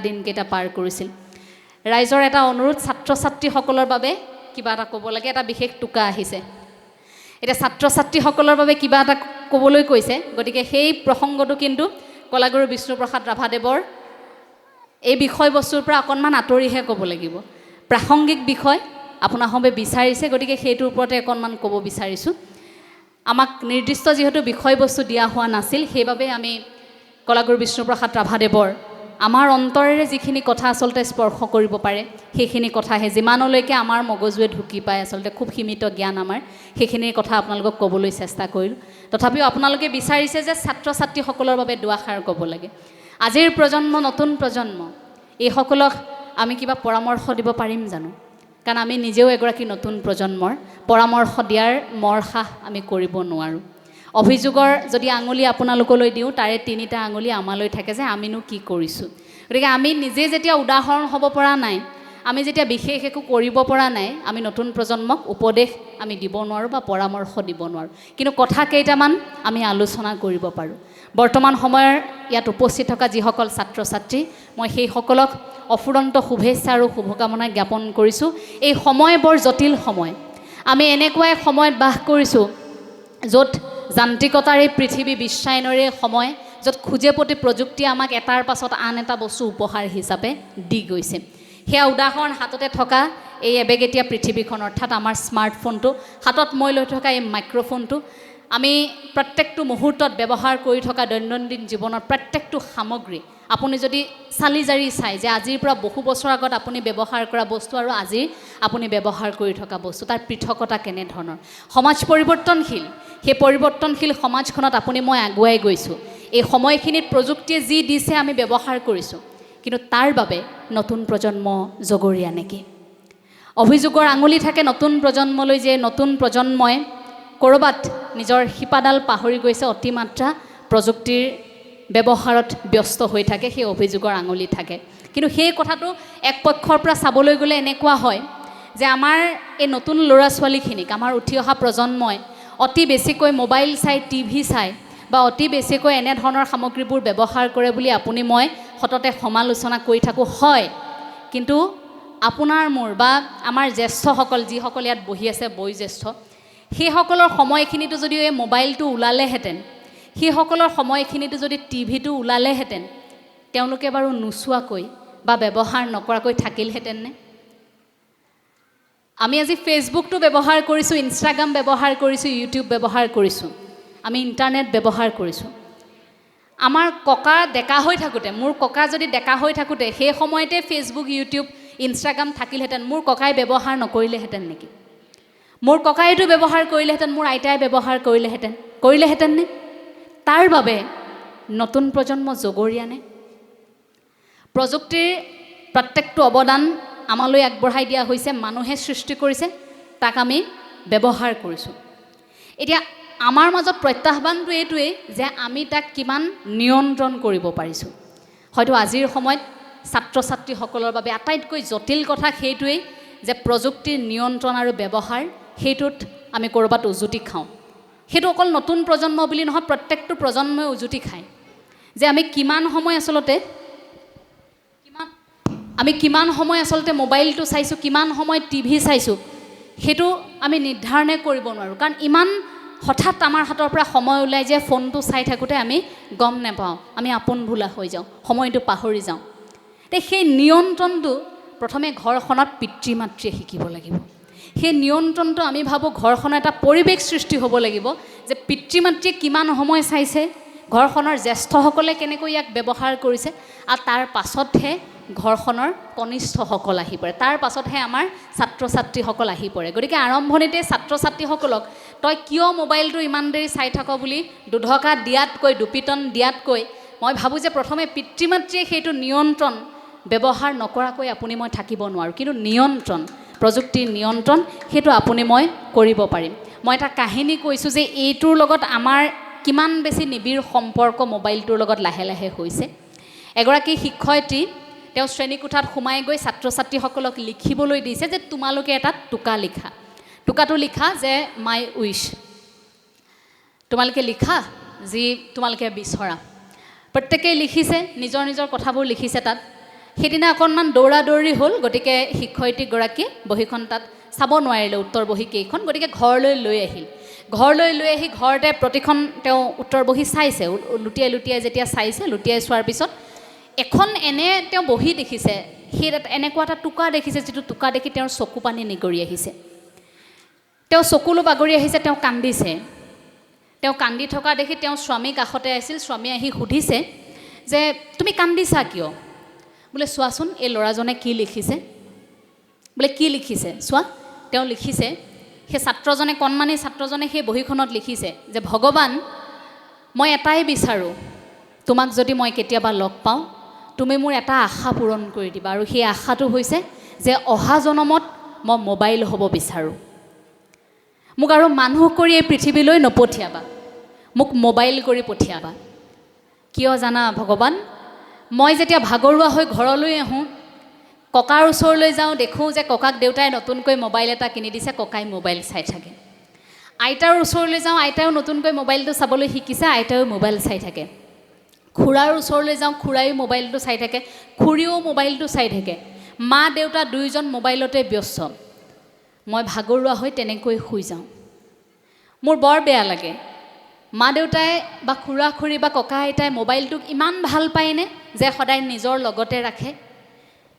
দিনকেইটা পাৰ কৰিছিল ৰাইজৰ এটা অনুৰোধ ছাত্ৰ ছাত্ৰীসকলৰ বাবে কিবা এটা ক'ব লাগে এটা বিশেষ টোকা আহিছে এতিয়া ছাত্ৰ ছাত্ৰীসকলৰ বাবে কিবা এটা ক'বলৈ কৈছে গতিকে সেই প্ৰসংগটো কিন্তু কলাগুৰু বিষ্ণুপ্ৰসাদ ৰাভাদেৱৰ এই বিষয়বস্তুৰ পৰা অকণমান আঁতৰিহে ক'ব লাগিব প্ৰাসংগিক বিষয় আপোনাসবে বিচাৰিছে গতিকে সেইটোৰ ওপৰতে অকণমান ক'ব বিচাৰিছোঁ আমাক নিৰ্দিষ্ট যেহেতু বিষয়বস্তু দিয়া হোৱা নাছিল সেইবাবে আমি কলাগুৰু বিষ্ণুপ্ৰসাদ ৰাভাদেৱৰ আমাৰ অন্তৰেৰে যিখিনি কথা আচলতে স্পৰ্শ কৰিব পাৰে সেইখিনি কথাহে যিমানলৈকে আমাৰ মগজুৱে ঢুকি পায় আচলতে খুব সীমিত জ্ঞান আমাৰ সেইখিনি কথা আপোনালোকক ক'বলৈ চেষ্টা কৰিলোঁ তথাপিও আপোনালোকে বিচাৰিছে যে ছাত্ৰ ছাত্ৰীসকলৰ বাবে দুআষাৰ ক'ব লাগে আজিৰ প্ৰজন্ম নতুন প্ৰজন্ম এইসকলক আমি কিবা পৰামৰ্শ দিব পাৰিম জানো কাৰণ আমি নিজেও এগৰাকী নতুন প্ৰজন্মৰ পৰামৰ্শ দিয়াৰ মৰসাহ আমি কৰিব নোৱাৰোঁ অভিযোগৰ যদি আঙুলি আপোনালোকলৈ দিওঁ তাৰে তিনিটা আঙুলি আমালৈ থাকে যে আমিনো কি কৰিছোঁ গতিকে আমি নিজে যেতিয়া উদাহৰণ হ'ব পৰা নাই আমি যেতিয়া বিশেষ একো কৰিব পৰা নাই আমি নতুন প্ৰজন্মক উপদেশ আমি দিব নোৱাৰোঁ বা পৰামৰ্শ দিব নোৱাৰোঁ কিন্তু কথা কেইটামান আমি আলোচনা কৰিব পাৰোঁ বৰ্তমান সময়ৰ ইয়াত উপস্থিত থকা যিসকল ছাত্ৰ ছাত্ৰী মই সেইসকলক অফুৰন্ত শুভেচ্ছা আৰু শুভকামনা জ্ঞাপন কৰিছোঁ এই সময় বৰ জটিল সময় আমি এনেকুৱা এক সময়ত বাস কৰিছোঁ য'ত যান্ত্ৰিকতাৰ এই পৃথিৱী বিশ্বায়নৰে সময় য'ত খোজে প্ৰতি প্ৰযুক্তিয়ে আমাক এটাৰ পাছত আন এটা বস্তু উপহাৰ হিচাপে দি গৈছে সেয়া উদাহৰণ হাততে থকা এই এবেগেটীয়া পৃথিৱীখন অৰ্থাৎ আমাৰ স্মাৰ্টফোনটো হাতত মই লৈ থকা এই মাইক্ৰফোনটো আমি প্ৰত্যেকটো মুহূৰ্তত ব্যৱহাৰ কৰি থকা দৈনন্দিন জীৱনৰ প্ৰত্যেকটো সামগ্ৰী আপুনি যদি চালি জাৰি চায় যে আজিৰ পৰা বহু বছৰ আগত আপুনি ব্যৱহাৰ কৰা বস্তু আৰু আজি আপুনি ব্যৱহাৰ কৰি থকা বস্তু তাৰ পৃথকতা কেনেধৰণৰ সমাজ পৰিৱৰ্তনশীল সেই পৰিৱৰ্তনশীল সমাজখনত আপুনি মই আগুৱাই গৈছোঁ এই সময়খিনিত প্ৰযুক্তিয়ে যি দিছে আমি ব্যৱহাৰ কৰিছোঁ কিন্তু তাৰ বাবে নতুন প্ৰজন্ম জগৰীয়া নেকি অভিযোগৰ আঙুলি থাকে নতুন প্ৰজন্মলৈ যে নতুন প্ৰজন্মই ক'ৰবাত নিজৰ শিপাডাল পাহৰি গৈছে অতিমাত্ৰা প্ৰযুক্তিৰ ব্যৱহাৰত ব্যস্ত হৈ থাকে সেই অভিযোগৰ আঙুলি থাকে কিন্তু সেই কথাটো এক পক্ষৰ পৰা চাবলৈ গ'লে এনেকুৱা হয় যে আমাৰ এই নতুন ল'ৰা ছোৱালীখিনিক আমাৰ উঠি অহা প্ৰজন্মই অতি বেছিকৈ মোবাইল চাই টিভি চাই বা অতি বেছিকৈ এনেধৰণৰ সামগ্ৰীবোৰ ব্যৱহাৰ কৰে বুলি আপুনি মই সততে সমালোচনা কৰি থাকোঁ হয় কিন্তু আপোনাৰ মোৰ বা আমাৰ জ্যেষ্ঠসকল যিসকল ইয়াত বহি আছে বয়োজ্যেষ্ঠ সেইসকলৰ সময়খিনিতো যদি এই মোবাইলটো ওলালেহেঁতেন সেইসকলৰ সময়খিনিতো যদি টিভিটো ওলালেহেঁতেন তেওঁলোকে বাৰু নোচোৱাকৈ বা ব্যৱহাৰ নকৰাকৈ থাকিলহেঁতেননে আমি আজি ফেচবুকটো ব্যৱহাৰ কৰিছোঁ ইনষ্টাগ্ৰাম ব্যৱহাৰ কৰিছোঁ ইউটিউব ব্যৱহাৰ কৰিছোঁ আমি ইণ্টাৰনেট ব্যৱহাৰ কৰিছোঁ আমাৰ ককা ডেকা হৈ থাকোঁতে মোৰ ককা যদি ডেকা হৈ থাকোঁতে সেই সময়তে ফেচবুক ইউটিউব ইনষ্টাগ্ৰাম থাকিলহেঁতেন মোৰ ককাই ব্যৱহাৰ নকৰিলেহেঁতেন নেকি মোৰ ককাইটো ব্যৱহাৰ কৰিলেহেঁতেন মোৰ আইতাই ব্যৱহাৰ কৰিলেহেঁতেননে তাৰ বাবে নতুন প্ৰজন্ম জগৰীয়ানে প্ৰযুক্তিৰ প্ৰত্যেকটো অৱদান আমালৈ আগবঢ়াই দিয়া হৈছে মানুহে সৃষ্টি কৰিছে তাক আমি ব্যৱহাৰ কৰিছোঁ এতিয়া আমাৰ মাজত প্ৰত্যাহ্বানটো এইটোৱেই যে আমি তাক কিমান নিয়ন্ত্ৰণ কৰিব পাৰিছোঁ হয়তো আজিৰ সময়ত ছাত্ৰ ছাত্ৰীসকলৰ বাবে আটাইতকৈ জটিল কথা সেইটোৱেই যে প্ৰযুক্তিৰ নিয়ন্ত্ৰণ আৰু ব্যৱহাৰ সেইটোত আমি ক'ৰবাত উজুতি খাওঁ সেইটো অকল নতুন প্ৰজন্ম বুলি নহয় প্ৰত্যেকটো প্ৰজন্মই উজুতি খায় যে আমি কিমান সময় আচলতে মোবাইলটো চাইছোঁ কিমান সময় টিভি চাইছোঁ সেইটো আমি নিৰ্ধাৰণে কৰিব নোৱাৰোঁ কাৰণ ইমান হঠাৎ আমাৰ হাতৰ পৰা সময় ওলাই যে ফোনটো চাই থাকোঁতে আমি গম নাপাওঁ আমি আপোন ভোলা হৈ যাওঁ সময়টো পাহৰি যাওঁ তে সেই নিয়ন্ত্ৰণটো প্ৰথমে ঘৰখনত পিতৃ মাতৃয়ে শিকিব লাগিব সেই নিয়ন্ত্ৰণটো আমি ভাবোঁ ঘৰখনৰ এটা পৰিৱেশ সৃষ্টি হ'ব লাগিব যে পিতৃ মাতৃয়ে কিমান সময় চাইছে ঘৰখনৰ জ্যেষ্ঠসকলে কেনেকৈ ইয়াক ব্যৱহাৰ কৰিছে আৰু তাৰ পাছতহে ঘৰখনৰ কনিষ্ঠসকল আহি পৰে তাৰ পাছতহে আমাৰ ছাত্ৰ ছাত্ৰীসকল আহি পৰে গতিকে আৰম্ভণিতে ছাত্ৰ ছাত্ৰীসকলক তই কিয় মোবাইলটো ইমান দেৰি চাই থাক বুলি দুধকা দিয়াতকৈ দুপিটন দিয়াতকৈ মই ভাবোঁ যে প্ৰথমে পিতৃ মাতৃয়ে সেইটো নিয়ন্ত্ৰণ ব্যৱহাৰ নকৰাকৈ আপুনি মই থাকিব নোৱাৰোঁ কিন্তু নিয়ন্ত্ৰণ প্ৰযুক্তিৰ নিয়ন্ত্ৰণ সেইটো আপুনি মই কৰিব পাৰিম মই এটা কাহিনী কৈছোঁ যে এইটোৰ লগত আমাৰ কিমান বেছি নিবিড় সম্পৰ্ক মোবাইলটোৰ লগত লাহে লাহে হৈছে এগৰাকী শিক্ষয়িত্ৰী তেওঁ শ্ৰেণীকোঠাত সোমাই গৈ ছাত্ৰ ছাত্ৰীসকলক লিখিবলৈ দিছে যে তোমালোকে এটা টোকা লিখা টোকাটো লিখা যে মাই উইচ তোমালোকে লিখা যি তোমালোকে বিচৰা প্ৰত্যেকেই লিখিছে নিজৰ নিজৰ কথাবোৰ লিখিছে তাত সেইদিনা অকণমান দৌৰা দৌৰি হ'ল, গতিকে শিক্ষয়িত্ৰীগৰাকীয়ে বহীখন তাত চাব নোৱাৰিলে উত্তৰ বহী কেইখন, গতিকে ঘৰলৈ লৈ আহিল। ঘৰলৈ লৈ আহি ঘৰতে প্ৰতিখন তেওঁ উত্তৰ বহী চাইছে, লুটিয়াই লুটিয়াই যেতিয়া চাইছে, লুটিয়াই চোৱাৰ পিছত এখন এনে তেওঁ বহি দেখিছে, সেই এনেকুৱা এটা টোকা দেখিছে, যিটো টোকা দেখি তেওঁৰ চকু পানী নিগৰি আহিছে। তেওঁ চকুলো বাগৰি আহিছে, তেওঁ কান্দিছে। তেওঁ কান্দি থকা দেখি তেওঁ স্বামী কাষতে আছিল, স্বামী আহি সুধিছে যে তুমি কান্দিছা কিয়? বোলে চোৱাচোন এই ল'ৰাজনে কি লিখিছে। বোলে কি লিখিছে চোৱা। তেওঁ লিখিছে, সেই ছাত্ৰজনে, কণমানি ছাত্ৰজনে সেই বহীখনত লিখিছে যে ভগৱান, মই এটাই বিচাৰোঁ, তোমাক যদি মই কেতিয়াবা লগ পাওঁ, তুমি মোৰ এটা আশা পূৰণ কৰি দিবা, আৰু সেই আশাটো হৈছে যে অহা জনমত মই মোবাইল হ'ব বিচাৰোঁ। মোক আৰু মানুহ কৰি এই পৃথিৱীলৈ নপঠিয়াবা, মোক মোবাইল কৰি পঠিয়াবা। কিয় জানা ভগৱান, মই যেতিয়া ভাগৰুৱা হৈ ঘৰলৈ আহোঁ, ককাৰ ওচৰলৈ যাওঁ, দেখোঁ যে ককাক দেউতাই নতুনকৈ মোবাইল এটা কিনি দিছে, ককাই মোবাইল চাই থাকে। আইতাৰ ওচৰলৈ যাওঁ, আইতাও নতুনকৈ মোবাইলটো চাবলৈ শিকিছে, আইতাও মোবাইল চাই থাকে। খুৰাৰ ওচৰলৈ যাওঁ, খুৰায়ো মোবাইলটো চাই থাকে, খুৰীও মোবাইলটো চাই থাকে। মা দেউতা দুয়োজন মোবাইলতে ব্যস্ত। মই ভাগৰুৱা হৈ তেনেকৈ শুই যাওঁ। মোৰ বৰ বেয়া লাগে। মা দেউতাই বা খুৰা খুৰী বা ককা আইতাই মোবাইলটোক ইমান ভাল পায়নে যে সদায় নিজৰ লগতে ৰাখে।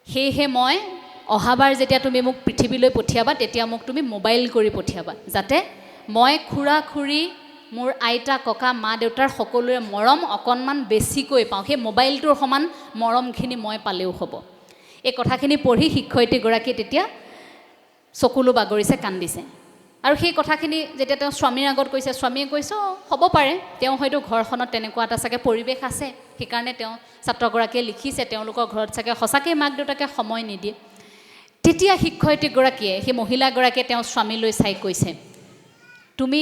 সেয়েহে মই অহাবাৰ যেতিয়া তুমি মোক পৃথিৱীলৈ পঠিয়াবা, তেতিয়া মোক তুমি মোবাইল কৰি পঠিয়াবা, যাতে মই খুৰা খুৰী, মোৰ আইতা ককা মা দেউতাৰ সকলোৰে মৰম অকণমান বেছিকৈ পাওঁ। সেই মোবাইলটোৰ সমান মৰমখিনি মই পালেও হ'ব। এই কথাখিনি পঢ়ি শিক্ষয়িত্ৰীগৰাকী তেতিয়া চকুলো বাগৰিছে, কান্দিছে। আৰু সেই কথাখিনি যেতিয়া তেওঁ স্বামীৰ আগত কৈছে, স্বামীয়ে কৈছে হ'ব পাৰে, তেওঁ হয়তো ঘৰখনত তেনেকুৱা এটা চাগে পৰিৱেশ আছে, সেইকাৰণে তেওঁ ছাত্ৰগৰাকীয়ে লিখিছে, তেওঁলোকৰ ঘৰত চাগে সঁচাকৈ মাক দেউতাকে সময় নিদিয়ে। তেতিয়া শিক্ষয়িত্ৰীগৰাকীয়ে, সেই মহিলাগৰাকীয়ে তেওঁ স্বামীলৈ চাই কৈছে, তুমি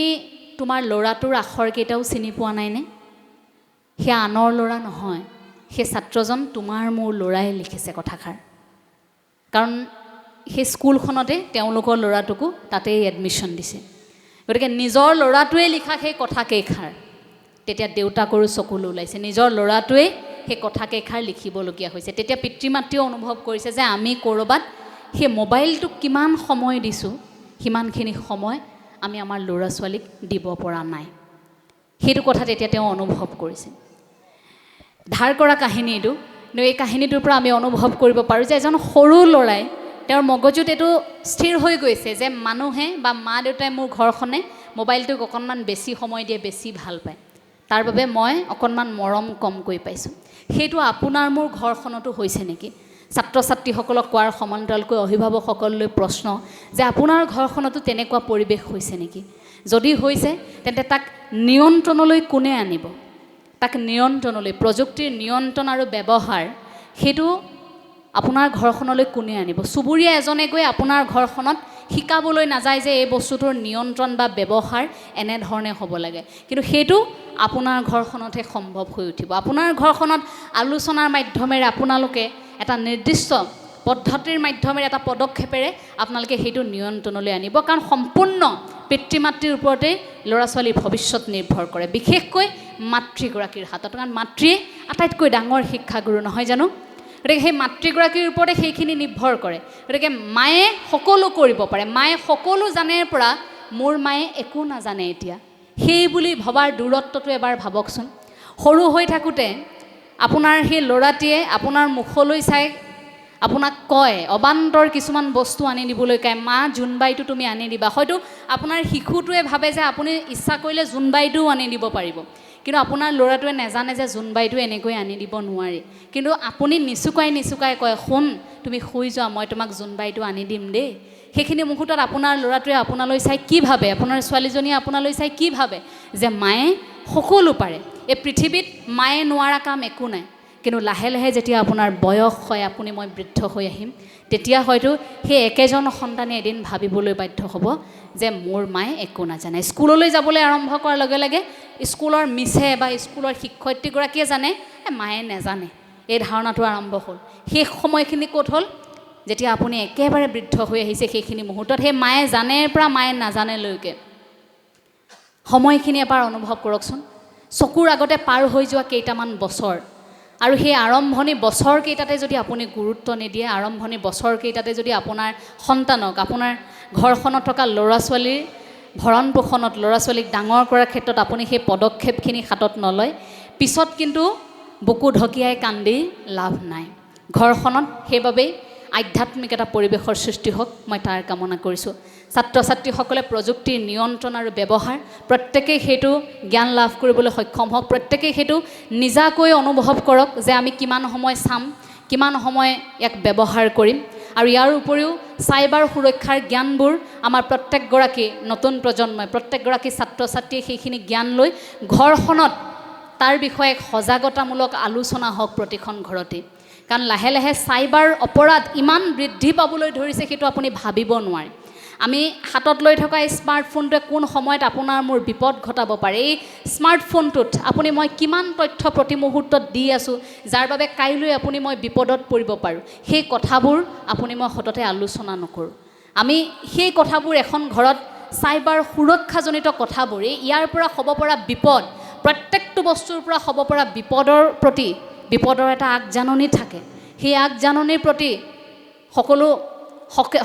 তোমাৰ ল'ৰাটোৰ আখৰকেইটাও চিনি পোৱা নাইনে? সেয়া আনৰ ল'ৰা নহয়, সেই ছাত্ৰজন তোমাৰ মোৰ ল'ৰাই লিখিছে কথাষাৰ। কাৰণ সেই স্কুলখনতে তেওঁলোকৰ ল'ৰাটোকো তাতেই এডমিশ্যন দিছে। গতিকে নিজৰ ল'ৰাটোৱে লিখা সেই কথাকেইষাৰ, তেতিয়া দেউতাকৰো চকুলো ওলাইছে, নিজৰ ল'ৰাটোৱে সেই কথাকেইষাৰ লিখিবলগীয়া হৈছে। তেতিয়া পিতৃ মাতৃও অনুভৱ কৰিছে যে আমি ক'ৰবাত সেই মোবাইলটোক কিমান সময় দিছোঁ, সিমানখিনি সময় আমি আমাৰ ল'ৰা ছোৱালীক দিব পৰা নাই। সেইটো কথা তেতিয়া তেওঁ অনুভৱ কৰিছে। ধাৰ কৰা কাহিনী এইটো, কিন্তু এই কাহিনীটোৰ পৰা আমি অনুভৱ কৰিব পাৰোঁ যে এজন সৰু ল'ৰাই, তেওঁৰ মগজুত এইটো স্থিৰ হৈ গৈছে যে মানুহে বা মা দেউতাই মোৰ ঘৰখনে মোবাইলটোক অকণমান বেছি সময় দিয়ে, বেছি ভাল পায়, তাৰ বাবে মই অকণমান মৰম কমকৈ পাইছোঁ। সেইটো আপোনাৰ মোৰ ঘৰখনতো হৈছে নেকি? ছাত্ৰ ছাত্ৰীসকলক কোৱাৰ সমান্তৰালকৈ অভিভাৱকসকললৈ প্ৰশ্ন যে আপোনাৰ ঘৰখনতো তেনেকুৱা পৰিৱেশ হৈছে নেকি? যদি হৈছে তেন্তে তাক নিয়ন্ত্ৰণলৈ কোনে আনিব? তাক নিয়ন্ত্ৰণলৈ, প্ৰযুক্তিৰ নিয়ন্ত্ৰণ আৰু ব্যৱহাৰ, সেইটো আপোনাৰ ঘৰখনলৈ কোনে আনিব? চুবুৰীয়া এজনে গৈ আপোনাৰ ঘৰখনত শিকাবলৈ নাযায় যে এই বস্তুটোৰ নিয়ন্ত্ৰণ বা ব্যৱহাৰ এনেধৰণে হ'ব লাগে, কিন্তু সেইটো আপোনাৰ ঘৰখনতহে সম্ভৱ হৈ উঠিব। আপোনাৰ ঘৰখনত আলোচনাৰ মাধ্যমেৰে আপোনালোকে এটা নিৰ্দিষ্ট পদ্ধতিৰ মাধ্যমেৰে, এটা পদক্ষেপেৰে আপোনালোকে সেইটো নিয়ন্ত্ৰণলৈ আনিব। কাৰণ সম্পূৰ্ণ পিতৃ মাতৃৰ ওপৰতেই ল'ৰা ছোৱালীৰ ভৱিষ্যত নিৰ্ভৰ কৰে, বিশেষকৈ মাতৃগৰাকীৰ হাতত। কাৰণ মাতৃয়ে আটাইতকৈ ডাঙৰ শিক্ষাগুৰু নহয় জানো? গতিকে সেই মাতৃগৰাকীৰ ওপৰতে সেইখিনি নিৰ্ভৰ কৰে। গতিকে মায়ে সকলো কৰিব পাৰে, মায়ে সকলো জানেৰ পৰা মোৰ মায়ে একো নাজানে এতিয়া, সেই বুলি ভবাৰ দূৰত্বটো এবাৰ ভাবকচোন। সৰু হৈ থাকোঁতে আপোনাৰ সেই ল'ৰাটিয়ে আপোনাৰ মুখলৈ চাই আপোনাক কয়, অবান্তৰ কিছুমান বস্তু আনি দিবলৈ কয়, মা জোনবাইটো তুমি আনি দিবা। হয়তো আপোনাৰ শিশুটোৱে ভাবে যে আপুনি ইচ্ছা কৰিলে জোনবাইটোও আনি দিব পাৰিব, কিন্তু আপোনাৰ ল'ৰাটোৱে নাজানে যে জোনবাইটো এনেকৈ আনি দিব নোৱাৰি। কিন্তু আপুনি নিচুকাই নিচুকাই কয়, শুন তুমি শুই যোৱা, মই তোমাক জোনবাইটো আনি দিম দেই। সেইখিনি মুহূৰ্তত আপোনাৰ ল'ৰাটোৱে আপোনালৈ চাই কি ভাবে, আপোনাৰ ছোৱালীজনীয়ে আপোনালৈ চাই কি ভাবে? যে মায়ে সকলো পাৰে, এই পৃথিৱীত মায়ে নোৱাৰা কাম একো নাই। কিন্তু লাহে লাহে যেতিয়া আপোনাৰ বয়স হয়, আপুনি মই বৃদ্ধ হৈ আহিম, তেতিয়া হয়তো সেই একেজন সন্তানে এদিন ভাবিবলৈ বাধ্য হ'ব যে মোৰ মায়ে একো নাজানে। স্কুললৈ যাবলৈ আৰম্ভ কৰাৰ লগে লগে স্কুলৰ মিছে বা স্কুলৰ শিক্ষয়িত্ৰীগৰাকীয়ে জানে মায়ে নাজানে, এই ধাৰণাটো আৰম্ভ হ'ল। সেই সময়খিনি ক'ত হ'ল? যেতিয়া আপুনি একেবাৰে বৃদ্ধ হৈ আহিছে, সেইখিনি মুহূৰ্তত সেই মায়ে জানেৰ পৰা মায়ে নাজানেলৈকে সময়খিনি এবাৰ অনুভৱ কৰকচোন। চকুৰ আগতে পাৰ হৈ যোৱা কেইটামান বছৰ আৰু সেই আৰম্ভণি বছৰকেইটাতে যদি আপুনি গুৰুত্ব নিদিয়ে, আৰম্ভণি বছৰকেইটাতে যদি আপোনাৰ সন্তানক, আপোনাৰ ঘৰখনত থকা ল'ৰা ছোৱালীৰ ভৰণ পোষণত, ল'ৰা ছোৱালীক ডাঙৰ কৰাৰ ক্ষেত্ৰত আপুনি সেই পদক্ষেপখিনি হাতত নলয়, পিছত কিন্তু বুকু ঢকিয়াই কান্দি লাভ নাই। ঘৰখনত সেইবাবেই আধ্যাত্মিক এটা পৰিৱেশৰ সৃষ্টি হওক, মই তাৰ কামনা কৰিছোঁ। ছাত্ৰ ছাত্ৰীসকলে প্ৰযুক্তিৰ নিয়ন্ত্ৰণ আৰু ব্যৱহাৰ প্ৰত্যেকেই সেইটো জ্ঞান লাভ কৰিবলৈ সক্ষম হওক, প্ৰত্যেকেই সেইটো নিজাকৈ অনুভৱ কৰক যে আমি কিমান সময় চাম, কিমান সময় ইয়াক ব্যৱহাৰ কৰিম। আৰু ইয়াৰ উপৰিও চাইবাৰ সুৰক্ষাৰ জ্ঞানবোৰ আমাৰ প্ৰত্যেকগৰাকী নতুন প্ৰজন্মই, প্ৰত্যেকগৰাকী ছাত্ৰ ছাত্ৰীয়ে সেইখিনি জ্ঞান লৈ ঘৰখনত তাৰ বিষয়ে এক সজাগতামূলক আলোচনা হওক প্ৰতিখন ঘৰতে। কাৰণ লাহে লাহে চাইবাৰ অপৰাধ ইমান বৃদ্ধি পাবলৈ ধৰিছে, সেইটো আপুনি ভাবিব নোৱাৰে। আমি হাতত লৈ থকা এই স্মাৰ্টফোনটোৱে কোন সময়ত আপোনাৰ মোৰ বিপদ ঘটাব পাৰে। এই স্মাৰ্টফোনটোত আপুনি মই কিমান তথ্য প্ৰতি মুহূৰ্তত দি আছোঁ, যাৰ বাবে কাইলৈ আপুনি মই বিপদত পৰিব পাৰোঁ, সেই কথাবোৰ আপুনি মই সততে আলোচনা নকৰোঁ। আমি সেই কথাবোৰ এখন ঘৰত চাইবাৰ সুৰক্ষাজনিত কথাবোৰ, ইয়াৰ পৰা হ'ব পৰা বিপদ, প্ৰত্যেকটো বস্তুৰ পৰা হ'ব পৰা বিপদৰ প্ৰতি বিপদৰ এটা আগজাননী থাকে। সেই আগজাননীৰ প্ৰতি সকলো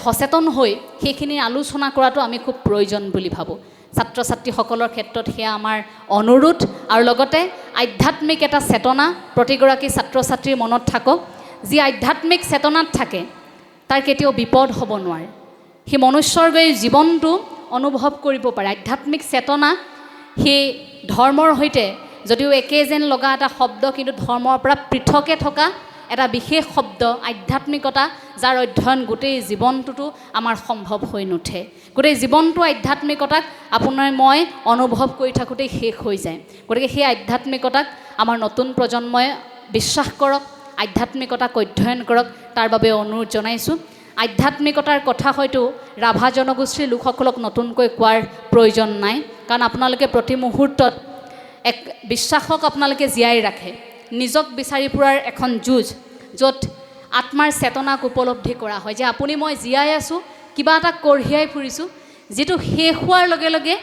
সচেতন হৈ সেইখিনি আলোচনা কৰাটো আমি খুব প্ৰয়োজন বুলি ভাবোঁ। ছাত্ৰ ছাত্ৰীসকলৰ ক্ষেত্ৰত সেয়া আমাৰ অনুৰোধ। আৰু লগতে আধ্যাত্মিক এটা চেতনা প্ৰতিগৰাকী ছাত্ৰ ছাত্ৰীৰ মনত থাকক। যি আধ্যাত্মিক চেতনাত থাকে তাৰ কেতিয়াও বিপদ হ'ব নোৱাৰে। সেই মনুষ্যৰ জীৱনটো অনুভৱ কৰিব পাৰে। আধ্যাত্মিক চেতনা সেই ধৰ্মৰ সৈতে যদিও একে যেন লগা এটা শব্দ, কিন্তু ধৰ্মৰ পৰা পৃথকে থকা এটা বিশেষ শব্দ আধ্যাত্মিকতা, যাৰ অধ্যয়ন গোটেই জীৱনটোতো আমাৰ সম্ভৱ হৈ নুঠে। গোটেই জীৱনটো আধ্যাত্মিকতাক আপোনাৰ মই অনুভৱ কৰি থাকোঁতেই শেষ হৈ যায়। গতিকে সেই আধ্যাত্মিকতাক আমাৰ নতুন প্ৰজন্মই বিশ্বাস কৰক, আধ্যাত্মিকতাক অধ্যয়ন কৰক, তাৰ বাবে অনুৰোধ জনাইছোঁ। আধ্যাত্মিকতাৰ কথা হয়তো ৰাভা জনগোষ্ঠীৰ লোকসকলক নতুনকৈ কোৱাৰ প্ৰয়োজন নাই, কাৰণ আপোনালোকে প্ৰতি মুহূৰ্তত এক বিশ্বাসক আপোনালোকে জীয়াই ৰাখে। নিজক বিচাৰি ফুৰাৰ এখন যুঁজ, য'ত আত্মাৰ চেতনাক উপলব্ধি কৰা হয় যে আপুনি মই জীয়াই আছোঁ, কিবা এটা কঢ়িয়াই ফুৰিছোঁ, যিটো শেষ হোৱাৰ লগে লগে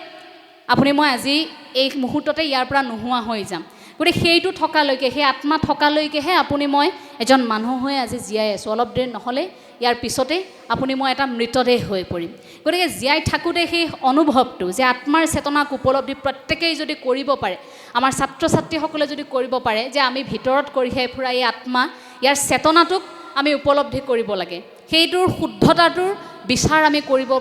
আপুনি মই আজি এই মুহূৰ্ততে ইয়াৰ পৰা নোহোৱা হৈ যাম। গতিকে সেইটো থকালৈকে, সেই আত্মা থকালৈকেহে আপুনি মই এজন মানুহ হৈ আজি জীয়াই আছোঁ। অলপ দেৰি নহ'লে ইয়াৰ পিছতে আপুনি মই এটা মৃতদেহ হৈ পৰিম। গতিকে জীয়াই থাকোঁতে সেই অনুভৱটো যে আত্মাৰ চেতনাক উপলব্ধি প্ৰত্যেকেই যদি কৰিব পাৰে, আমাৰ ছাত্ৰ ছাত্ৰীসকলে যদি কৰিব পাৰে যে আমি ভিতৰত কঢ়িয়াই ফুৰা এই আত্মা, ইয়াৰ চেতনাটোক আমি উপলব্ধি কৰিব লাগে, সেইটোৰ শুদ্ধতাটোৰ বিচাৰ আমি কৰিব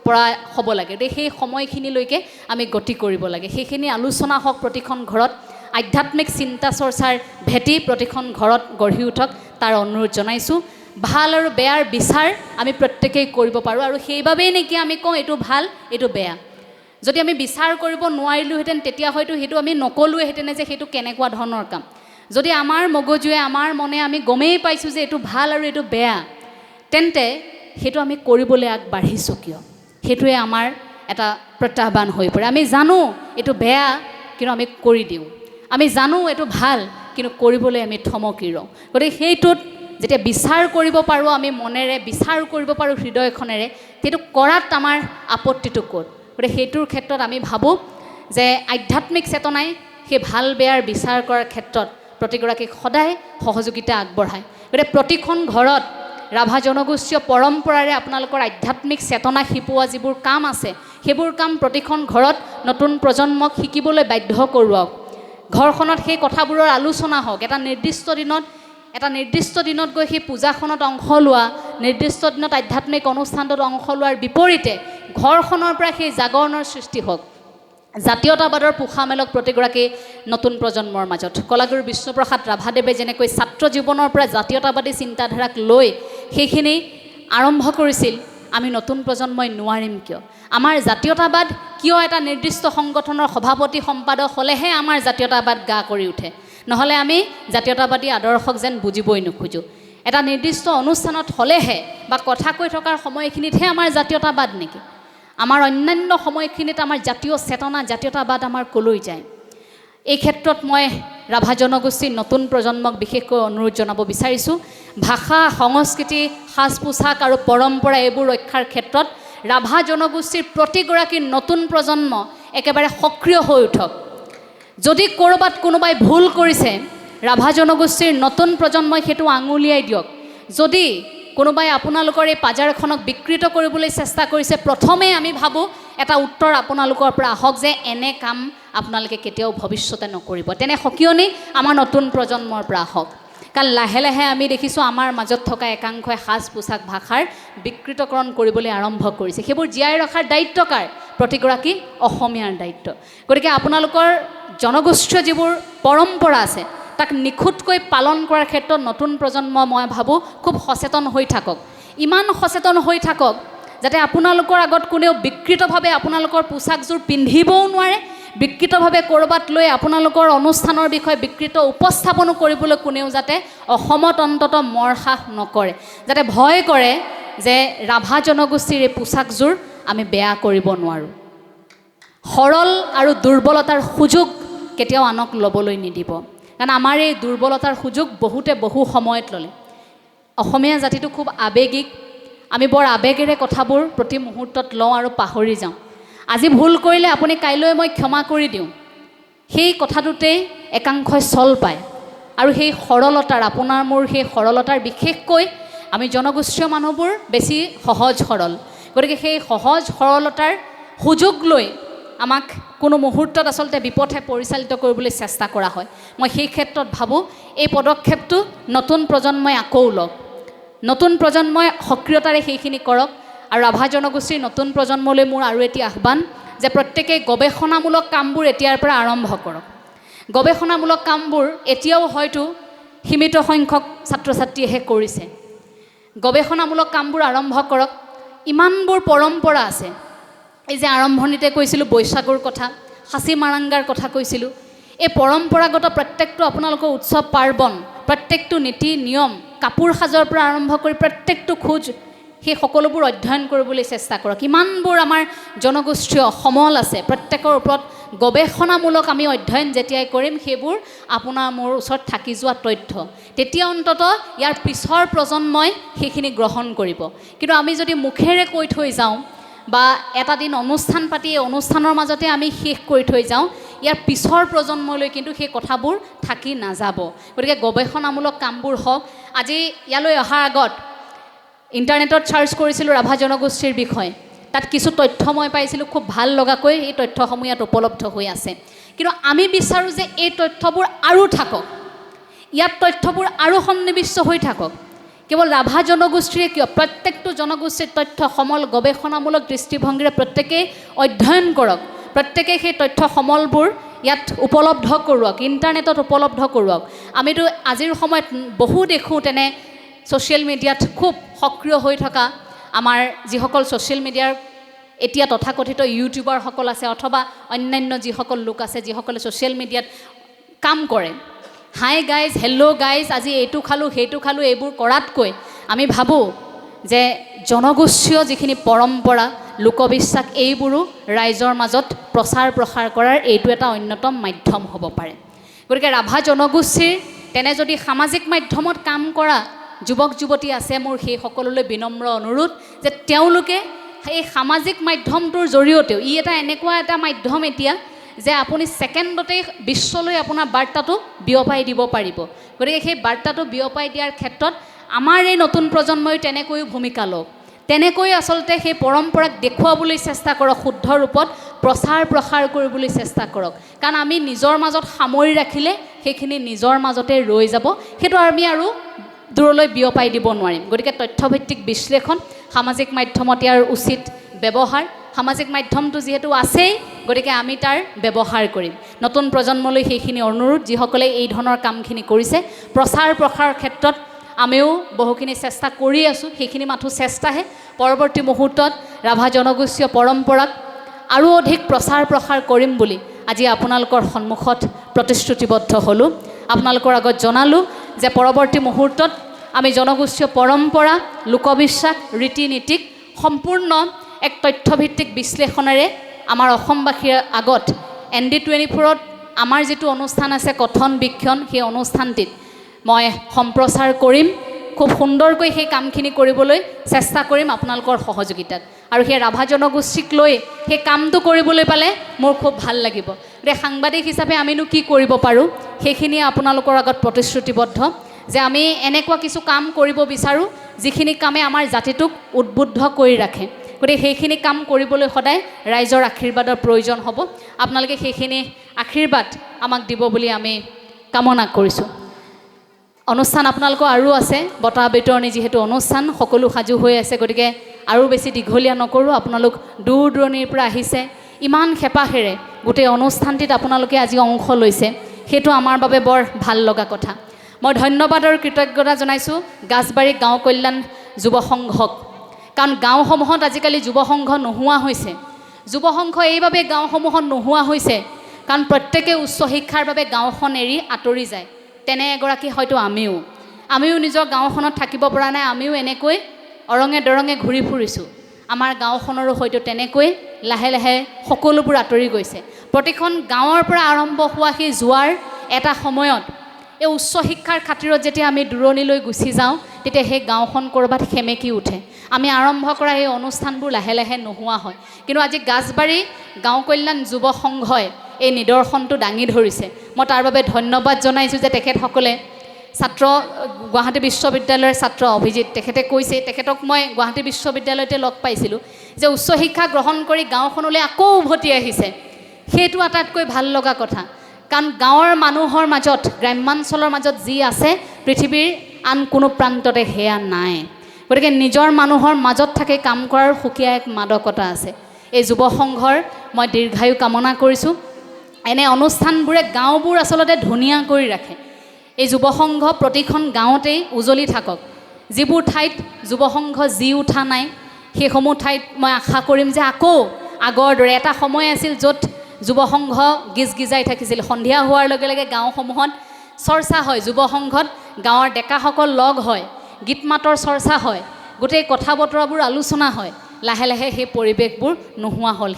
পৰা হ'ব লাগে। গতিকে সেই সময়খিনিলৈকে আমি গতি কৰিব লাগে। সেইখিনি আলোচনা হওক প্ৰতিখন ঘৰত, আধ্যাত্মিক চিন্তা চৰ্চাৰ ভেটি প্ৰতিখন ঘৰত গঢ়ি উঠক, তাৰ অনুৰোধ জনাইছোঁ। ভাল আৰু বেয়াৰ বিচাৰ আমি প্ৰত্যেকেই কৰিব পাৰোঁ, আৰু সেইবাবেই নেকি আমি কওঁ এইটো ভাল এইটো বেয়া। যদি আমি বিচাৰ কৰিব নোৱাৰিলোহেঁতেন তেতিয়া হয়তো সেইটো আমি নকলোৱেহেঁতেন যে সেইটো কেনেকুৱা ধৰণৰ কাম। যদি আমাৰ মগজুৱে, আমাৰ মনে আমি গমেই পাইছোঁ যে এইটো ভাল আৰু এইটো বেয়া, তেন্তে সেইটো আমি কৰিবলৈ আগবাঢ়িছোঁ কিয়? সেইটোৱে আমাৰ এটা প্ৰত্যাহ্বান হৈ পৰে। আমি জানো এইটো বেয়া, কিন্তু আমি কৰি দিওঁ। আমি জানো এইটো ভাল, কিন্তু কৰিবলৈ আমি থমকি ৰওঁ। গতিকে সেইটোত যেতিয়া বিচাৰ কৰিব পাৰোঁ, আমি মনেৰে বিচাৰ কৰিব পাৰোঁ হৃদয়খনেৰে, সেইটো কৰাত আমাৰ আপত্তিটো ক'ত? গতিকে সেইটোৰ ক্ষেত্ৰত আমি ভাবোঁ যে আধ্যাত্মিক চেতনাই সেই ভাল বেয়াৰ বিচাৰ কৰাৰ ক্ষেত্ৰত প্ৰতিগৰাকীক সদায় সহযোগিতা আগবঢ়ায়। গতিকে প্ৰতিখন ঘৰত ৰাভা জনগোষ্ঠীয় পৰম্পৰাৰে আপোনালোকৰ আধ্যাত্মিক চেতনা শিপোৱা যিবোৰ কাম আছে, সেইবোৰ কাম প্ৰতিখন ঘৰত নতুন প্ৰজন্মক শিকিবলৈ বাধ্য কৰোৱাওক। ঘৰখনত সেই কথাবোৰৰ আলোচনা হওক। এটা নিৰ্দিষ্ট দিনত গৈ সেই পূজাখনত অংশ লোৱা, নিৰ্দিষ্ট দিনত আধ্যাত্মিক অনুষ্ঠানটোত অংশ লোৱাৰ বিপৰীতে ঘৰখনৰ পৰা সেই জাগৰণৰ সৃষ্টি হওক। জাতীয়তাবাদৰ পোখা মেলক প্ৰতিগৰাকী নতুন প্ৰজন্মৰ মাজত। কলাগুৰু বিষ্ণুপ্ৰসাদ ৰাভাদেৱে যেনেকৈ ছাত্ৰ জীৱনৰ পৰা জাতীয়তাবাদী চিন্তাধাৰাক লৈ সেইখিনি আৰম্ভ কৰিছিল, আমি নতুন প্ৰজন্মই নোৱাৰিম কিয়? আমাৰ জাতীয়তাবাদ কিয় এটা নিৰ্দিষ্ট সংগঠনৰ সভাপতি সম্পাদক হ'লেহে আমাৰ জাতীয়তাবাদ গা কৰি উঠে, নহ'লে আমি জাতীয়তাবাদী আদৰ্শক যেন বুজিবই নোখোজোঁ। এটা নিৰ্দিষ্ট অনুষ্ঠানত হ'লেহে বা কথা কৈ থকাৰ সময়খিনিতহে আমাৰ জাতীয়তাবাদ নেকি? আমাৰ অন্যান্য সময়খিনিত আমাৰ জাতীয় চেতনা, জাতীয়তাবাদ আমাৰ কলৈ যায়? এই ক্ষেত্ৰত মই ৰাভা জনগোষ্ঠীৰ নতুন প্ৰজন্মক বিশেষকৈ অনুৰোধ জনাব বিচাৰিছোঁ, ভাষা, সংস্কৃতি, সাজ পোছাক আৰু পৰম্পৰা এইবোৰ ৰক্ষাৰ ক্ষেত্ৰত ৰাভা জনগোষ্ঠীৰ প্ৰতিগৰাকী নতুন প্ৰজন্ম একেবাৰে সক্ৰিয় হৈ উঠক। যদি ক'ৰবাত কোনোবাই ভুল কৰিছে, ৰাভা জনগোষ্ঠীৰ নতুন প্ৰজন্মই সেইটো আঙুলিয়াই দিয়ক। যদি কোনোবাই আপোনালোকৰ এই পাজাৰখনক বিকৃত কৰিবলৈ চেষ্টা কৰিছে, প্ৰথমে আমি ভাবোঁ এটা উত্তৰ আপোনালোকৰ পৰা আহক যে এনে কাম আপোনালোকে কেতিয়াও ভৱিষ্যতে নকৰিব। তেনে সকিয়নি আমাৰ নতুন প্ৰজন্মৰ পৰা আহক। কাৰণ লাহে লাহে আমি দেখিছোঁ আমাৰ মাজত থকা একাংশই সাজ পোছাক ভাষাৰ বিকৃতকৰণ কৰিবলৈ আৰম্ভ কৰিছে। সেইবোৰ জীয়াই ৰখাৰ দায়িত্ব কাৰ? প্ৰতিগৰাকী অসমীয়াৰ দায়িত্ব। গতিকে আপোনালোকৰ জনগোষ্ঠীয় যিবোৰ পৰম্পৰা আছে তাক নিখুঁতকৈ পালন কৰাৰ ক্ষেত্ৰত নতুন প্ৰজন্ম মই ভাবোঁ খুব সচেতন হৈ থাকক। ইমান সচেতন হৈ থাকক যাতে আপোনালোকৰ আগত কোনেও বিকৃতভাৱে আপোনালোকৰ পোছাকযোৰ পিন্ধিবও নোৱাৰে, বিকৃতভাৱে ক'ৰবাত লৈ আপোনালোকৰ অনুষ্ঠানৰ বিষয়ে বিকৃত উপস্থাপনো কৰিবলৈ কোনেও যাতে অসমত অন্তত মৰসাহ নকৰে, যাতে ভয় কৰে যে ৰাভা জনগোষ্ঠীৰ এই পোছাকযোৰ আমি বেয়া কৰিব নোৱাৰোঁ। সৰল আৰু দুৰ্বলতাৰ সুযোগ কেতিয়াও আনক ল'বলৈ নিদিব। কাৰণ আমাৰ এই দুৰ্বলতাৰ সুযোগ বহুতে বহু সময়ত ল'লে। অসমীয়া জাতিটো খুব আৱেগিক, আমি বৰ আৱেগেৰে কথাবোৰ প্ৰতি মুহূৰ্তত লওঁ আৰু পাহৰি যাওঁ। আজি ভুল কৰিলে আপুনি কাইলৈ মই ক্ষমা কৰি দিওঁ, সেই কথাটোতেই একাংশই চল পায়। আৰু সেই সৰলতাৰ, আপোনাৰ মোৰ সেই সৰলতাৰ, বিশেষকৈ আমি জনগোষ্ঠীয় মানুহবোৰ বেছি সহজ সৰল, গতিকে সেই সহজ সৰলতাৰ সুযোগ লৈ আমাক কোনো মুহূৰ্তত আচলতে বিপথে পৰিচালিত কৰিবলৈ চেষ্টা কৰা হয়। মই সেই ক্ষেত্ৰত ভাবোঁ এই পদক্ষেপটো নতুন প্ৰজন্মই আকৌ লওক, নতুন প্ৰজন্মই সক্ৰিয়তাৰে সেইখিনি কৰক। আৰু ৰাভা জনগোষ্ঠীৰ নতুন প্ৰজন্মলৈ মোৰ আৰু এটি আহ্বান যে প্ৰত্যেকেই গৱেষণামূলক কামবোৰ এতিয়াৰ পৰা আৰম্ভ কৰক। গৱেষণামূলক কামবোৰ এতিয়াও হয়তো সীমিত সংখ্যক ছাত্ৰ ছাত্ৰীয়েহে কৰিছে। গৱেষণামূলক কামবোৰ আৰম্ভ কৰক। ইমানবোৰ পৰম্পৰা আছে, এই যে আৰম্ভণিতে কৈছিলোঁ বৈশাগুৰ কথা, সাঁচি মাৰাংগাৰ কথা কৈছিলোঁ, এই পৰম্পৰাগত প্ৰত্যেকটো আপোনালোকৰ উৎসৱ পাৰ্বণ, প্ৰত্যেকটো নীতি নিয়ম, কাপোৰ সাজৰ পৰা আৰম্ভ কৰি প্ৰত্যেকটো খোজ, সেই সকলোবোৰ অধ্যয়ন কৰিবলৈ চেষ্টা কৰক। ইমানবোৰ আমাৰ জনগোষ্ঠীয় সমল আছে, প্ৰত্যেকৰ ওপৰত গৱেষণামূলক আমি অধ্যয়ন যেতিয়াই কৰিম সেইবোৰ আপোনাৰ মোৰ ওচৰত থাকি যোৱা তথ্য, তেতিয়া অন্ততঃ ইয়াৰ পিছৰ প্ৰজন্মই সেইখিনি গ্ৰহণ কৰিব। কিন্তু আমি যদি মুখেৰে কৈ থৈ যাওঁ বা এটা দিন অনুষ্ঠান পাতি এই অনুষ্ঠানৰ মাজতে আমি শেষ কৰি থৈ যাওঁ, ইয়াৰ পিছৰ প্ৰজন্মলৈ কিন্তু সেই কথাবোৰ থাকি নাযাব। গতিকে গৱেষণামূলক কামবোৰ হওক। আজি ইয়ালৈ অহাৰ আগত ইণ্টাৰনেটত চাৰ্চ কৰিছিলোঁ ৰাভা জনগোষ্ঠীৰ বিষয়ে, তাত কিছু তথ্য মই পাইছিলোঁ খুব ভাল লগাকৈ। এই তথ্যসমূহ ইয়াত উপলব্ধ হৈ আছে, কিন্তু আমি বিচাৰোঁ যে এই তথ্যবোৰ আৰু থাকক, ইয়াত তথ্যবোৰ আৰু সন্নিৱিষ্ট হৈ থাকক। কেৱল ৰাভা জনগোষ্ঠীৰে কিয়, প্ৰত্যেকটো জনগোষ্ঠীৰ তথ্য সমল গৱেষণামূলক দৃষ্টিভংগীৰে প্ৰত্যেকেই অধ্যয়ন কৰক, প্ৰত্যেকেই সেই তথ্য সমলবোৰ ইয়াত উপলব্ধ কৰোৱাক, ইণ্টাৰনেটত উপলব্ধ কৰোৱাক। আমিতো আজিৰ সময়ত বহু দেখোঁ তেনে ছ'চিয়েল মিডিয়াত খুব সক্ৰিয় হৈ থকা আমাৰ যিসকল ছ'চিয়েল মিডিয়াৰ এতিয়া তথাকথিত ইউটিউবাৰসকল আছে অথবা অন্যান্য যিসকল লোক আছে যিসকলে ছ'চিয়েল মিডিয়াত কাম কৰে, হাই গাইজ, হেল্ল' গাইজ, আজি এইটো খালোঁ সেইটো খালোঁ, এইবোৰ কৰাতকৈ আমি ভাবোঁ যে জনগোষ্ঠীয় যিখিনি পৰম্পৰা, লোকবিশ্বাস, এইবোৰো ৰাইজৰ মাজত প্ৰচাৰ প্ৰসাৰ কৰাৰ এইটো এটা অন্যতম মাধ্যম হ'ব পাৰে। গতিকে ৰাভা জনগোষ্ঠীৰ তেনে যদি সামাজিক মাধ্যমত কাম কৰা যুৱক যুৱতী আছে, মোৰ সেই সকলোলৈ বিনম্ৰ অনুৰোধ যে তেওঁলোকে এই সামাজিক মাধ্যমটোৰ জৰিয়তেও, ই এটা এনেকুৱা এটা মাধ্যম এতিয়া যে আপুনি ছেকেণ্ডতেই বিশ্বলৈ আপোনাৰ বাৰ্তাটো বিয়পাই দিব পাৰিব। গতিকে সেই বাৰ্তাটো বিয়পাই দিয়াৰ ক্ষেত্ৰত আমাৰ এই নতুন প্ৰজন্মই তেনেকৈও ভূমিকা লওক, তেনেকৈ আচলতে সেই পৰম্পৰাক দেখুৱাবলৈ চেষ্টা কৰক, শুদ্ধ ৰূপত প্ৰচাৰ প্ৰসাৰ কৰিবলৈ চেষ্টা কৰক। কাৰণ আমি নিজৰ মাজত সামৰি ৰাখিলে সেইখিনি নিজৰ মাজতে ৰৈ যাব, সেইটো আমি আৰু দূৰলৈ বিয়পাই দিব নোৱাৰিম। গতিকে তথ্যভিত্তিক বিশ্লেষণ, সামাজিক মাধ্যমত ইয়াৰ উচিত ব্যৱহাৰ, সামাজিক মাধ্যমটো যিহেতু আছেই গতিকে আমি তাৰ ব্যৱহাৰ কৰিম। নতুন প্ৰজন্মলৈ সেইখিনি অনুৰোধ, যিসকলে এই ধৰণৰ কামখিনি কৰিছে। প্ৰচাৰ প্ৰসাৰৰ ক্ষেত্ৰত আমিও বহুখিনি চেষ্টা কৰি আছোঁ, সেইখিনি মাথো চেষ্টাহে। পৰৱৰ্তী মুহূৰ্তত ৰাভা জনগোষ্ঠীয় পৰম্পৰাক আৰু অধিক প্ৰচাৰ প্ৰসাৰ কৰিম বুলি আজি আপোনালোকৰ সন্মুখত প্ৰতিশ্ৰুতিবদ্ধ হ'লোঁ, আপোনালোকৰ আগত জনালোঁ যে পৰৱৰ্তী মুহূৰ্তত আমি জনগোষ্ঠীয় পৰম্পৰা, লোকবিশ্বাস, ৰীতি নীতিক সম্পূৰ্ণ এক তথ্যভিত্তিক বিশ্লেষণেৰে আমাৰ অসমবাসীৰ আগত ND24ত আমাৰ যিটো অনুষ্ঠান আছে কথন বীক্ষণ, সেই অনুষ্ঠানটিত মই সম্প্ৰচাৰ কৰিম। খুব সুন্দৰকৈ সেই কামখিনি কৰিবলৈ চেষ্টা কৰিম আপোনালোকৰ সহযোগিতাত। আৰু সেই ৰাভা জনগোষ্ঠীক লৈ সেই কামটো কৰিবলৈ পালে মোৰ খুব ভাল লাগিব। গতিকে সাংবাদিক হিচাপে আমিনো কি কৰিব পাৰোঁ সেইখিনিয়ে আপোনালোকৰ আগত প্ৰতিশ্ৰুতিবদ্ধ যে আমি এনেকুৱা কিছু কাম কৰিব বিচাৰোঁ যিখিনি কামে আমাৰ জাতিটোক উদ্বুদ্ধ কৰি ৰাখে। গতিকে সেইখিনি কাম কৰিবলৈ সদায় ৰাইজৰ আশীৰ্বাদৰ প্ৰয়োজন হ'ব। আপোনালোকে সেইখিনি আশীৰ্বাদ আমাক দিব বুলি আমি কামনা কৰিছোঁ। অনুষ্ঠান আপোনালোকৰ আৰু আছে, বঁটা বিতৰণি যিহেতু অনুষ্ঠান, সকলো সাজু হৈ আছে। গতিকে আৰু বেছি দীঘলীয়া নকৰোঁ। আপোনালোক দূৰ দূৰণিৰ পৰা আহিছে, ইমান হেঁপাহেৰে গোটেই অনুষ্ঠানটিত আপোনালোকে আজি অংশ লৈছে, সেইটো আমাৰ বাবে বৰ ভাল লগা কথা। মই ধন্যবাদ আৰু কৃতজ্ঞতা জনাইছোঁ গাছবাৰী গাঁও কল্যাণ যুৱ সংঘক, কাৰণ গাঁওসমূহত আজিকালি যুৱ সংঘ নোহোৱা হৈছে। যুৱ সংঘ এইবাবে গাঁওসমূহত নোহোৱা হৈছে কাৰণ প্ৰত্যেকে উচ্চ শিক্ষাৰ বাবে গাঁওখন এৰি আঁতৰি যায়। তেনে এগৰাকী হয়তো আমিও নিজৰ গাঁওখনত থাকিব পৰা নাই, আমিও এনেকৈ অৰঙে দৰঙে ঘূৰি ফুৰিছোঁ। আমাৰ গাঁওখনৰো হয়তো তেনেকৈ লাহে লাহে সকলোবোৰ আঁতৰি গৈছে। প্ৰতিখন গাঁৱৰ পৰা আৰম্ভ হোৱা সেই যোৱাৰ এটা সময়ত এই উচ্চ শিক্ষাৰ খাতিৰত যেতিয়া আমি দূৰণিলৈ গুচি যাওঁ, তেতিয়া সেই গাঁওখন ক'ৰবাত সেমেকি উঠে। আমি আৰম্ভ কৰা এই অনুষ্ঠানবোৰ লাহে লাহে নোহোৱা হয়। কিন্তু আজি গাছবাৰী গাঁও কল্যাণ যুৱ সংঘই এই নিদৰ্শনটো দাঙি ধৰিছে। মই তাৰ বাবে ধন্যবাদ জনাইছোঁ যে তেখেতসকলে গুৱাহাটী বিশ্ববিদ্যালয়ৰ ছাত্ৰ অভিজিত, তেখেতে কৈছে, তেখেতক মই গুৱাহাটী বিশ্ববিদ্যালয়তে লগ পাইছিলোঁ, যে উচ্চ শিক্ষা গ্ৰহণ কৰি গাঁওখনলৈ আকৌ উভতি আহিছে। সেইটো আটাইতকৈ ভাল লগা কথা, কাৰণ গাঁৱৰ মানুহৰ মাজত, গ্ৰাম্যাঞ্চলৰ মাজত যি আছে পৃথিৱীৰ আন কোনো প্ৰান্ততে সেয়া নাই। গতিকে নিজৰ মানুহৰ মাজত থাকি কাম কৰাৰ সুকীয়া এক মাদকতা আছে। এই যুৱ সংঘৰ মই দীৰ্ঘায়ু কামনা কৰিছোঁ। এনে অনুষ্ঠানবোৰে গাঁওবোৰ আচলতে ধুনীয়া কৰি ৰাখে। এই যুৱ সংঘ প্ৰতিখন গাঁৱতেই উজলি থাকক। যিবোৰ ঠাইত যুৱ সংঘ জি উঠা নাই, সেইসমূহ ঠাইত মই আশা কৰিম যে আকৌ আগৰ দৰে এটা সময় আছিল য'ত যুৱ সংঘ গিজগিজাই থাকিছিল। সন্ধিয়া হোৱাৰ লগে লগে গাঁওসমূহত চৰ্চা হয়, যুৱ সংঘত গাঁৱৰ ডেকাসকল লগ হয়, গীত মাতৰ চৰ্চা হয়, গোটেই কথা বতৰাবোৰ আলোচনা হয়। লাহে লাহে সেই পৰিৱেশবোৰ নোহোৱা হ'ল।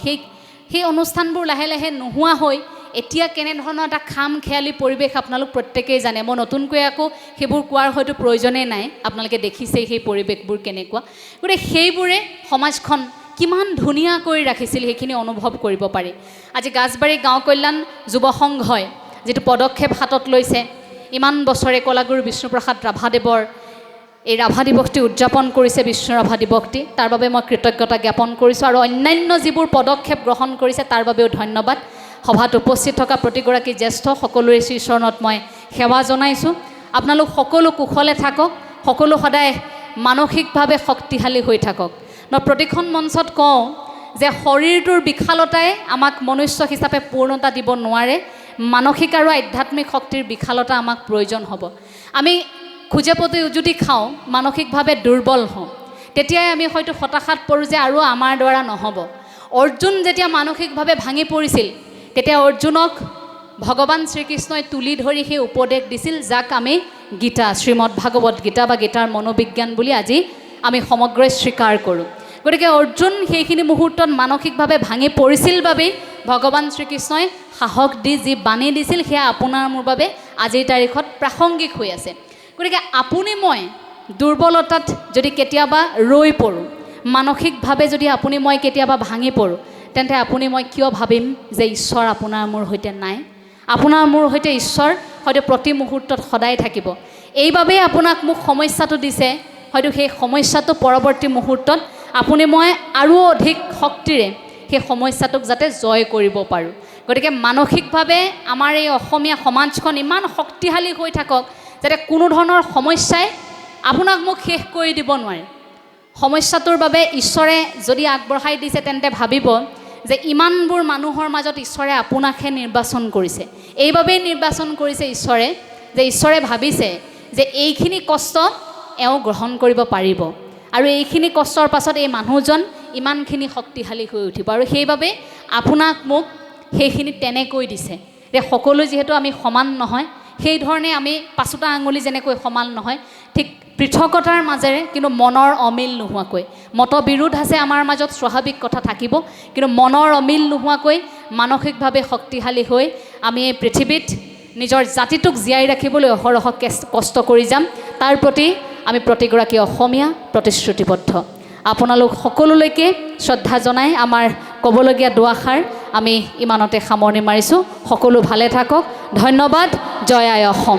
সেই অনুষ্ঠানবোৰ লাহে লাহে নোহোৱা হৈ এতিয়া কেনেধৰণৰ এটা খাম খেয়ালি পৰিৱেশ আপোনালোক প্ৰত্যেকেই জানে। মই নতুনকৈ আকৌ সেইবোৰ কোৱাৰ হয়তো প্ৰয়োজনেই নাই, আপোনালোকে দেখিছেই সেই পৰিৱেশবোৰ কেনেকুৱা। গতিকে সেইবোৰে সমাজখন কিমান ধুনীয়া কৰি ৰাখিছিল সেইখিনি অনুভৱ কৰিব পাৰি। আজি গাছবাৰী গাঁও কল্যাণ যুৱ সংঘই যিটো পদক্ষেপ হাতত লৈছে, ইমান বছৰে কলাগুৰু বিষ্ণুপ্ৰসাদ ৰাভাদেৱৰ এই ৰাভা দিৱসটি উদযাপন কৰিছে, বিশ্ব ৰাভা দিৱসটি, তাৰ বাবে মই কৃতজ্ঞতা জ্ঞাপন কৰিছোঁ। আৰু অন্যান্য যিবোৰ পদক্ষেপ গ্ৰহণ কৰিছে তাৰ বাবেও ধন্যবাদ। সভাত উপস্থিত থকা প্ৰতিগৰাকী জ্যেষ্ঠ সকলোৰে শ্ৰীচৰণত মই সেৱা জনাইছোঁ। আপোনালোক সকলো কুশলে থাকক, সকলো সদায় মানসিকভাৱে শক্তিশালী হৈ থাকক। মই প্ৰতিখন মঞ্চত কওঁ যে শৰীৰটোৰ বিশালতাই আমাক মনুষ্য হিচাপে পূৰ্ণতা দিব নোৱাৰে, মানসিক আৰু আধ্যাত্মিক শক্তিৰ বিশালতা আমাক প্ৰয়োজন হ'ব। আমি খোজে পতি উজুতি খাওঁ, মানসিকভাৱে দুৰ্বল হওঁ, তেতিয়াই আমি হয়তো হতাশাত পৰোঁ যে আৰু আমাৰ দ্বাৰা নহ'ব। অৰ্জুন যেতিয়া মানসিকভাৱে ভাঙি পৰিছিল, তেতিয়া অৰ্জুনক ভগৱান শ্ৰীকৃষ্ণই তুলি ধৰি সেই উপদেশ দিছিল, যাক আমি গীতা, শ্ৰীমদ ভাগৱত গীতা বা গীতাৰ মনোবিজ্ঞান বুলি আজি আমি সমগ্ৰই স্বীকাৰ কৰোঁ। গতিকে অৰ্জুন সেইখিনি মুহূৰ্তত মানসিকভাৱে ভাঙি পৰিছিল বাবেই ভগৱান শ্ৰীকৃষ্ণই সাহস দি যি বাণী দিছিল, সেয়া আপোনাৰ মোৰ বাবে আজিৰ তাৰিখত প্ৰাসংগিক হৈ আছে। গতিকে আপুনি মই দুৰ্বলতাত যদি কেতিয়াবা ৰৈ পৰোঁ, মানসিকভাৱে যদি আপুনি মই কেতিয়াবা ভাঙি পৰোঁ, তেন্তে আপুনি মই কিয় ভাবিম যে ঈশ্বৰ আপোনাৰ মোৰ সৈতে নাই? আপোনাৰ মোৰ সৈতে ঈশ্বৰ হয়তো প্ৰতি মুহূৰ্তত সদায় থাকিব। এইবাবেই আপোনাক মোক সমস্যাটো দিছে, হয়তো সেই সমস্যাটো পৰৱৰ্তী মুহূৰ্তত আপুনি মই আৰু অধিক শক্তিৰে সেই সমস্যাটোক যাতে জয় কৰিব পাৰোঁ। গতিকে মানসিকভাৱে আমাৰ এই অসমীয়া সমাজখন ইমান শক্তিশালী হৈ থাকক যাতে কোনো ধৰণৰ সমস্যাই আপোনাক মোক শেষ কৰি দিব নোৱাৰে। সমস্যাটোৰ বাবে ঈশ্বৰে যদি আগবঢ়াই দিছে, তেন্তে ভাবিব যে ইমানবোৰ মানুহৰ মাজত ঈশ্বৰে আপোনাকহে নিৰ্বাচন কৰিছে। এইবাবেই নিৰ্বাচন কৰিছে ঈশ্বৰে, যে ঈশ্বৰে ভাবিছে যে এইখিনি কষ্ট এওঁ গ্ৰহণ কৰিব পাৰিব, আৰু এইখিনি কষ্টৰ পাছত এই মানুহজন ইমানখিনি শক্তিশালী হৈ উঠিব। আৰু সেইবাবে আপোনাক মোক সেইখিনি তেনেকৈ দিছে যে সকলো যিহেতু আমি সমান নহয়, সেইধৰণে আমি পাঁচোটা আঙুলি যেনেকৈ সমান নহয়, ঠিক পৃথকতাৰ মাজেৰে কিন্তু মনৰ অমিল নোহোৱাকৈ, মতবিৰোধ আছে আমাৰ মাজত, স্বাভাৱিক কথা থাকিব, কিন্তু মনৰ অমিল নোহোৱাকৈ মানসিকভাৱে শক্তিশালী হৈ আমি এই পৃথিৱীত নিজৰ জাতিটোক জীয়াই ৰাখিবলৈ অহৰহ কষ্ট কৰি যাম। তাৰ প্ৰতি আমি প্ৰতিগৰাকী অসমীয়া প্ৰতিশ্ৰুতিবদ্ধ। আপোনালোক সকলোলৈকে শ্ৰদ্ধা জনাই আমাৰ ক'বলগীয়া দুআষাৰ আমি ইমানতে সামৰণি মাৰিছোঁ। সকলো ভালে থাকক, ধন্যবাদ। জয় আই অসম।